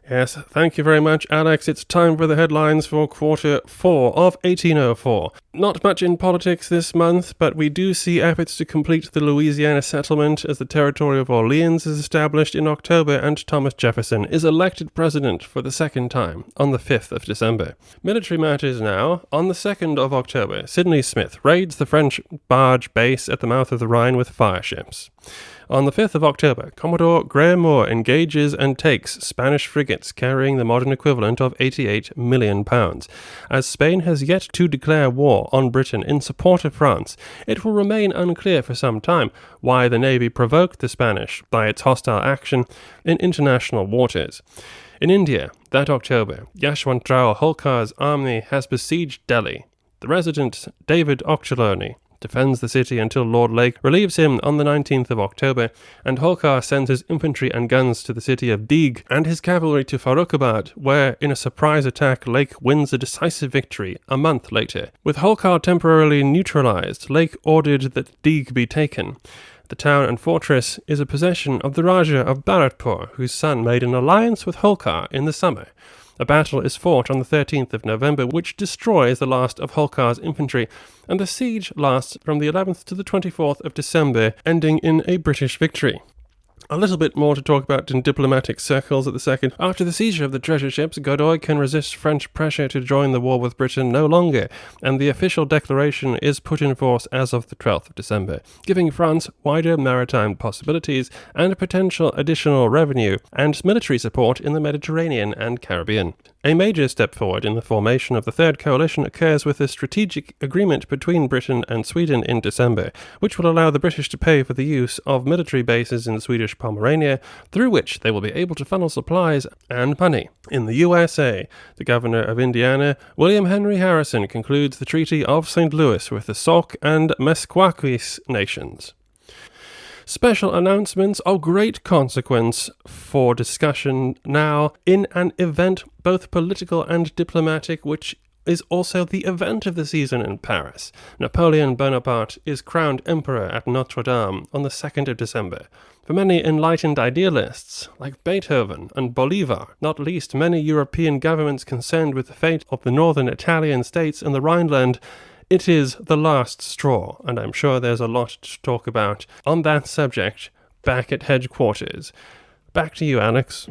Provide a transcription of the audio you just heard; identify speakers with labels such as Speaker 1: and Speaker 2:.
Speaker 1: Yes, thank you very much, Alex. It's time for the headlines for quarter 4 of 1804. Not much in politics this month, but we do see efforts to complete the Louisiana settlement as the territory of Orleans is established in October and Thomas Jefferson is elected president for the second time on the 5th of December. Military matters now. On the 2nd of October, Sidney Smith raids the French barge base at the mouth of the Rhine with fireships. On the 5th of October, Commodore Graham Moore engages and takes Spanish frigates carrying the modern equivalent of £88 million. As Spain has yet to declare war on Britain in support of France, it will remain unclear for some time why the Navy provoked the Spanish by its hostile action in international waters. In India, that October, Yashwantrao Holkar's army has besieged Delhi. The resident David Ochterlony defends the city until Lord Lake relieves him on the 19th of October, and Holkar sends his infantry and guns to the city of Deeg and his cavalry to Farrukhabad, where, in a surprise attack, Lake wins a decisive victory a month later. With Holkar temporarily neutralized, Lake ordered that Deeg be taken. The town and fortress is a possession of the Raja of Bharatpur, whose son made an alliance with Holkar in the summer. A battle is fought on the 13th of November, which destroys the last of Holkar's infantry, and the siege lasts from the 11th to the 24th of December, ending in a British victory. A little bit more to talk about in diplomatic circles at the second. After the seizure of the treasure ships, Godoy can resist French pressure to join the war with Britain no longer, and the official declaration is put in force as of the 12th of December, giving France wider maritime possibilities and potential additional revenue and military support in the Mediterranean and Caribbean. A major step forward in the formation of the Third Coalition occurs with a strategic agreement between Britain and Sweden in December, which will allow the British to pay for the use of military bases in Swedish Pomerania, through which they will be able to funnel supplies and money. In the USA, the governor of Indiana, William Henry Harrison, concludes the Treaty of St. Louis with the Sauk and Mesquaquis nations. Special announcements of great consequence for discussion now in an event both political and diplomatic, which is also the event of the season in Paris. Napoleon Bonaparte is crowned emperor at Notre Dame on the 2nd of December. For many enlightened idealists, like Beethoven and Bolivar, not least many European governments concerned with the fate of the northern Italian states and the Rhineland, it is the last straw, and I'm sure there's a lot to talk about on that subject back at headquarters. Back to you, Alex.